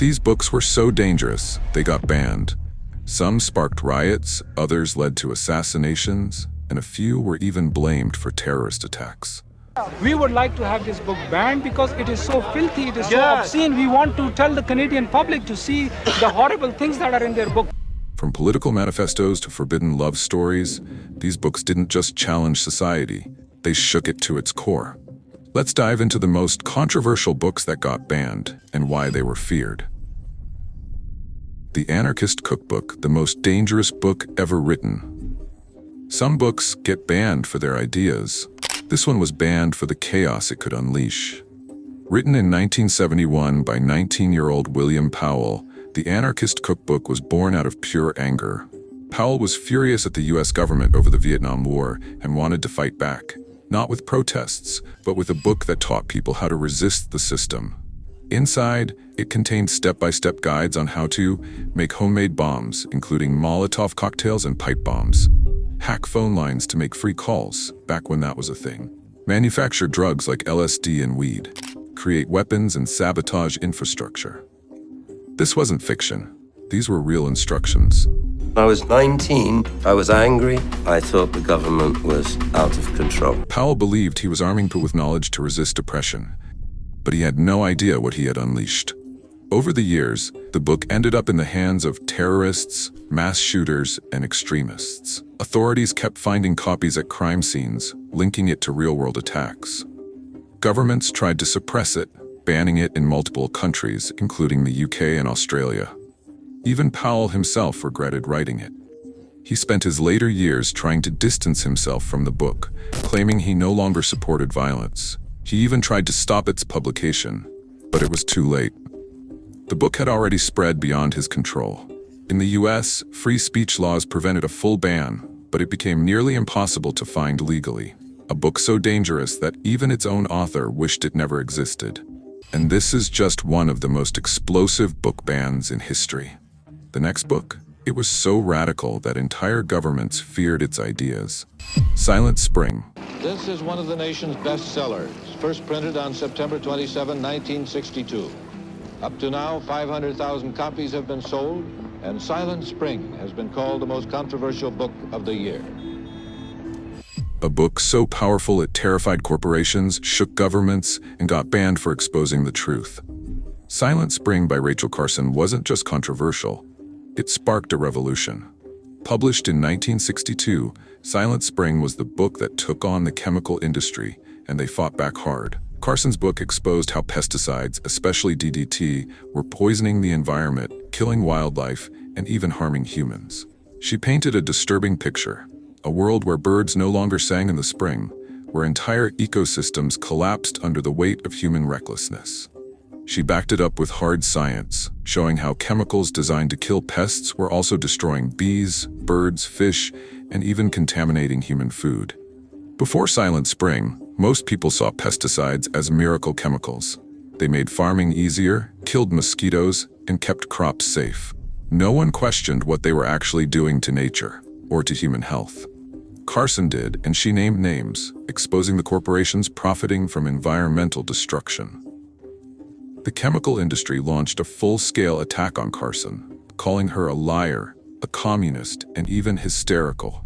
These books were so dangerous, they got banned. Some sparked riots, others led to assassinations, and a few were even blamed for terrorist attacks. We would like to have this book banned because it is so filthy, it is so obscene. We want to tell the Canadian public to see the horrible things that are in their book. From political manifestos to forbidden love stories, these books didn't just challenge society, they shook it to its core. Let's dive into the most controversial books that got banned and why they were feared. The Anarchist Cookbook, the most dangerous book ever written. Some books get banned for their ideas. This one was banned for the chaos it could unleash. Written in 1971 by 19-year-old William Powell, The Anarchist Cookbook was born out of pure anger. Powell was furious at the US government over the Vietnam War and wanted to fight back, not with protests, but with a book that taught people how to resist the system. Inside, it contained step-by-step guides on how to make homemade bombs, including Molotov cocktails and pipe bombs, hack phone lines to make free calls, back when that was a thing, manufacture drugs like LSD and weed, create weapons and sabotage infrastructure. This wasn't fiction. These were real instructions. I was 19. I was angry. I thought the government was out of control. Powell believed he was arming people with knowledge to resist oppression, but he had no idea what he had unleashed. Over the years, the book ended up in the hands of terrorists, mass shooters, and extremists. Authorities kept finding copies at crime scenes, linking it to real-world attacks. Governments tried to suppress it, banning it in multiple countries, including the UK and Australia. Even Powell himself regretted writing it. He spent his later years trying to distance himself from the book, claiming he no longer supported violence. He even tried to stop its publication, but it was too late. The book had already spread beyond his control. In the US, free speech laws prevented a full ban, but it became nearly impossible to find legally. A book so dangerous that even its own author wished it never existed. And this is just one of the most explosive book bans in history. The next book? It was so radical that entire governments feared its ideas. Silent Spring. This is one of the nation's best sellers, first printed on September 27, 1962. Up to now, 500,000 copies have been sold, and Silent Spring has been called the most controversial book of the year. A book so powerful it terrified corporations, shook governments, and got banned for exposing the truth. Silent Spring by Rachel Carson wasn't just controversial, it sparked a revolution. Published in 1962, Silent Spring was the book that took on the chemical industry, and they fought back hard. Carson's book exposed how pesticides, especially DDT, were poisoning the environment, killing wildlife, and even harming humans. She painted a disturbing picture, a world where birds no longer sang in the spring, where entire ecosystems collapsed under the weight of human recklessness. She backed it up with hard science, showing how chemicals designed to kill pests were also destroying bees, birds, fish, and even contaminating human food. Before Silent Spring, most people saw pesticides as miracle chemicals. They made farming easier, killed mosquitoes, and kept crops safe. No one questioned what they were actually doing to nature or to human health. Carson did, and she named names, exposing the corporations profiting from environmental destruction. The chemical industry launched a full-scale attack on Carson, calling her a liar, a communist, and even hysterical.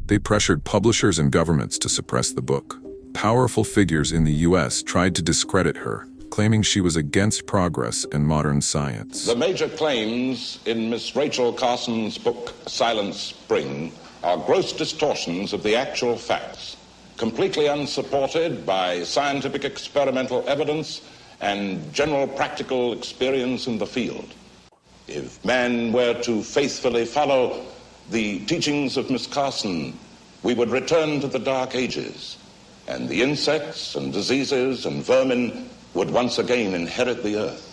They pressured publishers and governments to suppress the book. Powerful figures in the US tried to discredit her, claiming she was against progress and modern science. The major claims in Miss Rachel Carson's book, Silent Spring, are gross distortions of the actual facts, completely unsupported by scientific experimental evidence and general practical experience in the field. If man were to faithfully follow the teachings of Miss Carson, we would return to the Dark Ages, and the insects and diseases and vermin would once again inherit the earth.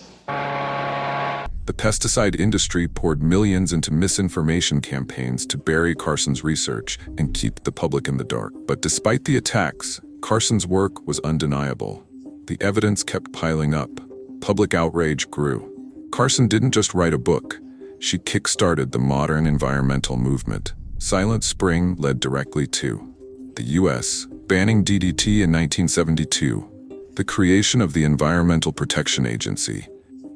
The pesticide industry poured millions into misinformation campaigns to bury Carson's research and keep the public in the dark. But despite the attacks, Carson's work was undeniable. The evidence kept piling up. Public outrage grew. Carson didn't just write a book. She kick-started the modern environmental movement. Silent Spring led directly to the US, banning DDT in 1972, the creation of the Environmental Protection Agency,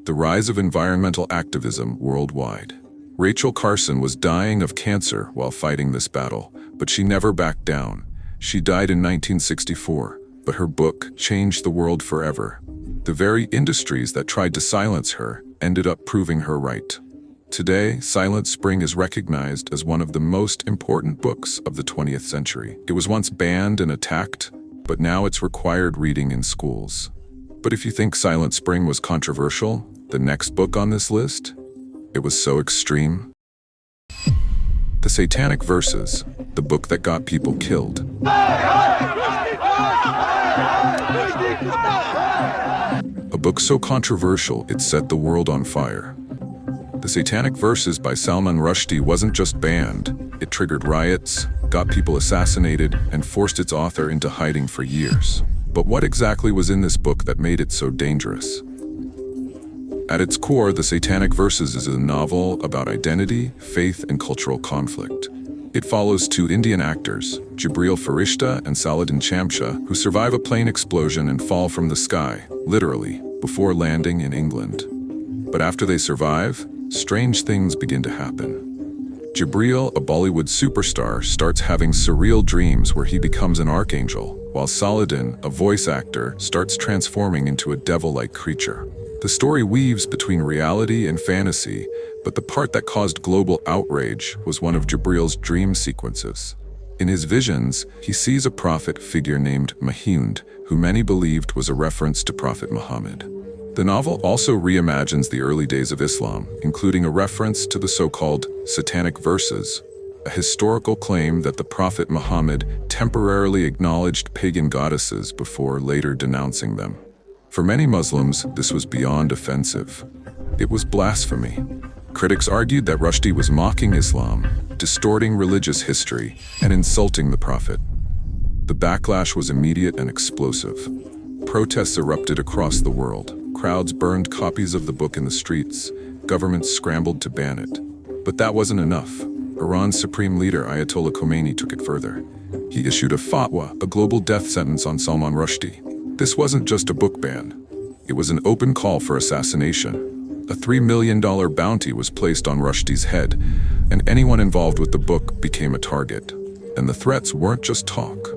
The rise of environmental activism worldwide. Rachel Carson was dying of cancer while fighting this battle, but she never backed down. She died in 1964, but her book changed the world forever. The very industries that tried to silence her ended up proving her right. Today, Silent Spring is recognized as one of the most important books of the 20th century. It was once banned and attacked, but now it's required reading in schools. But if you think Silent Spring was controversial, the next book on this list? It was so extreme. The Satanic Verses, the book that got people killed. A book so controversial it set the world on fire. The Satanic Verses by Salman Rushdie wasn't just banned, it triggered riots, got people assassinated, and forced its author into hiding for years. But what exactly was in this book that made it so dangerous? At its core, The Satanic Verses is a novel about identity, faith, and cultural conflict. It follows two Indian actors, Jibreel Farishta and Saladin Chamsha, who survive a plane explosion and fall from the sky, literally, before landing in England. But after they survive, strange things begin to happen. Jibreel, a Bollywood superstar, starts having surreal dreams where he becomes an archangel, while Saladin, a voice actor, starts transforming into a devil-like creature. The story weaves between reality and fantasy, but the part that caused global outrage was one of Jibreel's dream sequences. In his visions, he sees a prophet figure named Mahund, who many believed was a reference to Prophet Muhammad. The novel also reimagines the early days of Islam, including a reference to the so-called Satanic Verses, a historical claim that the Prophet Muhammad temporarily acknowledged pagan goddesses before later denouncing them. For many Muslims, this was beyond offensive. It was blasphemy. Critics argued that Rushdie was mocking Islam, distorting religious history, and insulting the Prophet. The backlash was immediate and explosive. Protests erupted across the world. Crowds burned copies of the book in the streets. Governments scrambled to ban it. But that wasn't enough. Iran's supreme leader Ayatollah Khomeini took it further. He issued a fatwa, a global death sentence on Salman Rushdie. This wasn't just a book ban. It was an open call for assassination. A $3 million bounty was placed on Rushdie's head, and anyone involved with the book became a target. And the threats weren't just talk.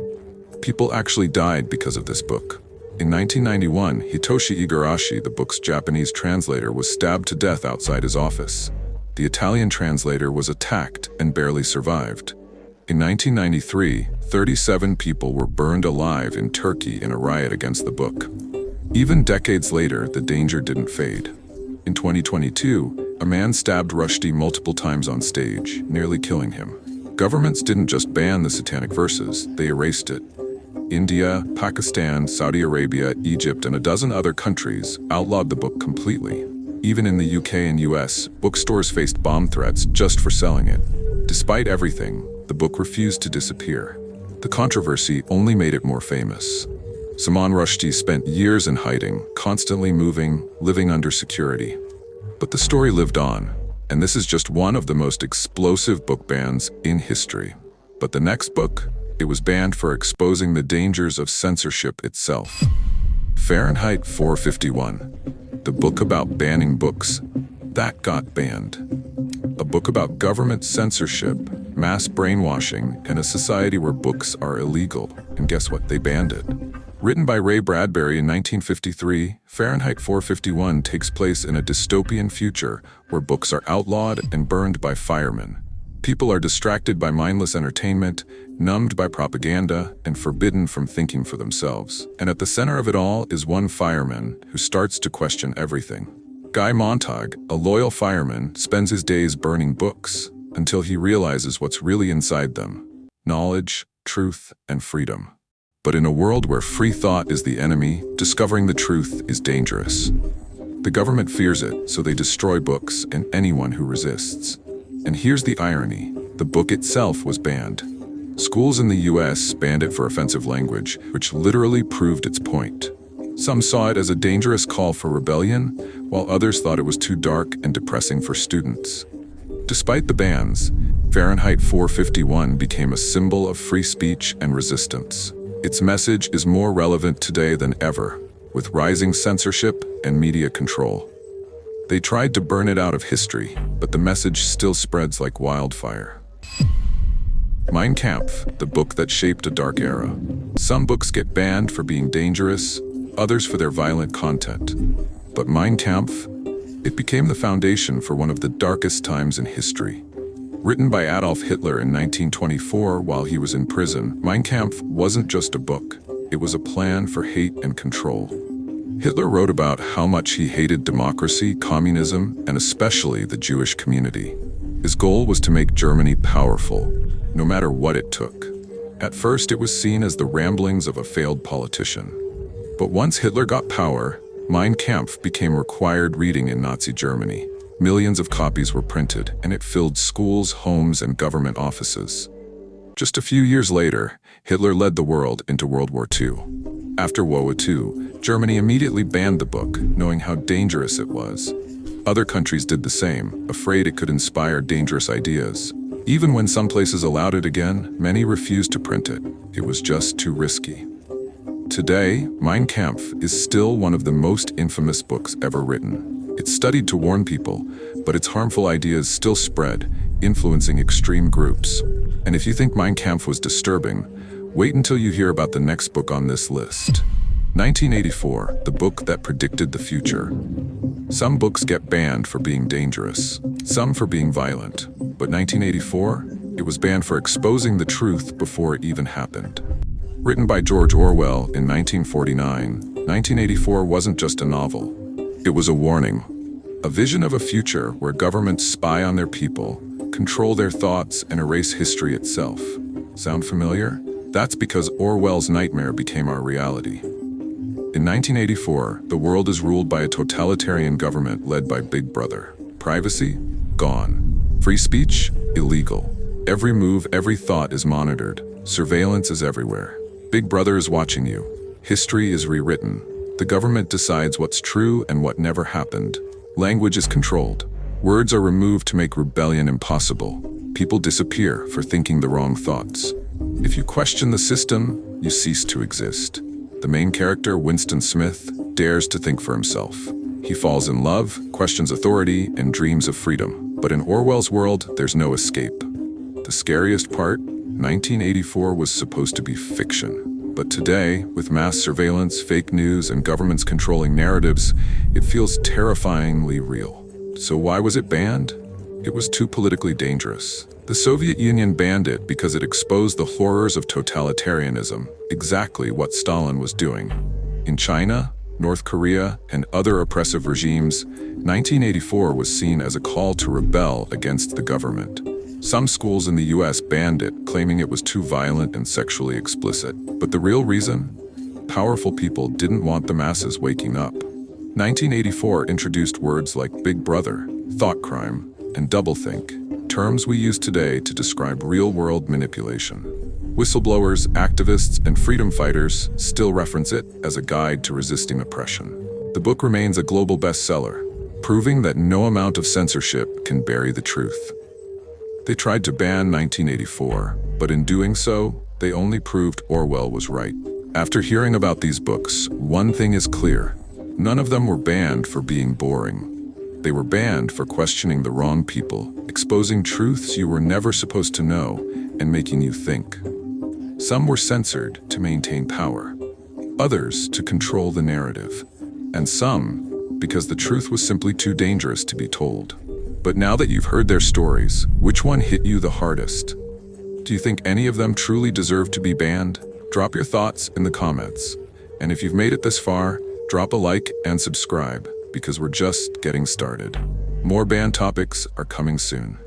People actually died because of this book. In 1991, Hitoshi Igarashi, the book's Japanese translator, was stabbed to death outside his office. The Italian translator was attacked and barely survived. In 1993, 37 people were burned alive in Turkey in a riot against the book. Even decades later, the danger didn't fade. In 2022, a man stabbed Rushdie multiple times on stage, nearly killing him. Governments didn't just ban the Satanic Verses, they erased it. India, Pakistan, Saudi Arabia, Egypt, and a dozen other countries outlawed the book completely. Even in the UK and US, bookstores faced bomb threats just for selling it. Despite everything, the book refused to disappear. The controversy only made it more famous. Salman Rushdie spent years in hiding, constantly moving, living under security. But the story lived on, and this is just one of the most explosive book bans in history. But the next book, it was banned for exposing the dangers of censorship itself. Fahrenheit 451, the book about banning books, that got banned. A book about government censorship, mass brainwashing, and a society where books are illegal. And guess what? They banned it. Written by Ray Bradbury in 1953, Fahrenheit 451 takes place in a dystopian future where books are outlawed and burned by firemen. People are distracted by mindless entertainment, numbed by propaganda, and forbidden from thinking for themselves. And at the center of it all is one fireman who starts to question everything. Guy Montag, a loyal fireman, spends his days burning books until he realizes what's really inside them: knowledge, truth, and freedom. But in a world where free thought is the enemy, discovering the truth is dangerous. The government fears it, so they destroy books and anyone who resists. And here's the irony: the book itself was banned. Schools in the US banned it for offensive language, which literally proved its point. Some saw it as a dangerous call for rebellion, while others thought it was too dark and depressing for students. Despite the bans, Fahrenheit 451 became a symbol of free speech and resistance. Its message is more relevant today than ever, with rising censorship and media control. They tried to burn it out of history, but the message still spreads like wildfire. Mein Kampf, the book that shaped a dark era. Some books get banned for being dangerous, others for their violent content. But Mein Kampf, it became the foundation for one of the darkest times in history. Written by Adolf Hitler in 1924 while he was in prison, Mein Kampf wasn't just a book. It was a plan for hate and control. Hitler wrote about how much he hated democracy, communism, and especially the Jewish community. His goal was to make Germany powerful, no matter what it took. At first, it was seen as the ramblings of a failed politician. But once Hitler got power, Mein Kampf became required reading in Nazi Germany. Millions of copies were printed, and it filled schools, homes, and government offices. Just a few years later, Hitler led the world into World War II. After World War II, Germany immediately banned the book, knowing how dangerous it was. Other countries did the same, afraid it could inspire dangerous ideas. Even when some places allowed it again, many refused to print it. It was just too risky. Today, Mein Kampf is still one of the most infamous books ever written. It's studied to warn people, but its harmful ideas still spread, influencing extreme groups. And if you think Mein Kampf was disturbing, wait until you hear about the next book on this list. 1984, the book that predicted the future. Some books get banned for being dangerous, some for being violent. But 1984, it was banned for exposing the truth before it even happened. Written by George Orwell in 1949, 1984 wasn't just a novel. It was a warning, a vision of a future where governments spy on their people, control their thoughts, and erase history itself. Sound familiar? That's because Orwell's nightmare became our reality. In 1984, the world is ruled by a totalitarian government led by Big Brother. Privacy? Gone. Free speech? Illegal. Every move, every thought is monitored. Surveillance is everywhere. Big Brother is watching you. History is rewritten. The government decides what's true and what never happened. Language is controlled. Words are removed to make rebellion impossible. People disappear for thinking the wrong thoughts. If you question the system, you cease to exist. The main character, Winston Smith, dares to think for himself. He falls in love, questions authority, and dreams of freedom. But in Orwell's world, there's no escape. The scariest part? 1984 was supposed to be fiction. But today, with mass surveillance, fake news, and governments controlling narratives, it feels terrifyingly real. So why was it banned? It was too politically dangerous. The Soviet Union banned it because it exposed the horrors of totalitarianism, exactly what Stalin was doing. In China, North Korea, and other oppressive regimes, 1984 was seen as a call to rebel against the government. Some schools in the US banned it, claiming it was too violent and sexually explicit. But the real reason? Powerful people didn't want the masses waking up. 1984 introduced words like Big Brother, thought crime, and doublethink, terms we use today to describe real-world manipulation. Whistleblowers, activists, and freedom fighters still reference it as a guide to resisting oppression. The book remains a global bestseller, proving that no amount of censorship can bury the truth. They tried to ban 1984, but in doing so, they only proved Orwell was right. After hearing about these books, one thing is clear. None of them were banned for being boring. They were banned for questioning the wrong people, exposing truths you were never supposed to know, and making you think. Some were censored to maintain power, others to control the narrative, and some because the truth was simply too dangerous to be told. But now that you've heard their stories, which one hit you the hardest? Do you think any of them truly deserve to be banned? Drop your thoughts in the comments. And if you've made it this far, drop a like and subscribe, because we're just getting started. More banned topics are coming soon.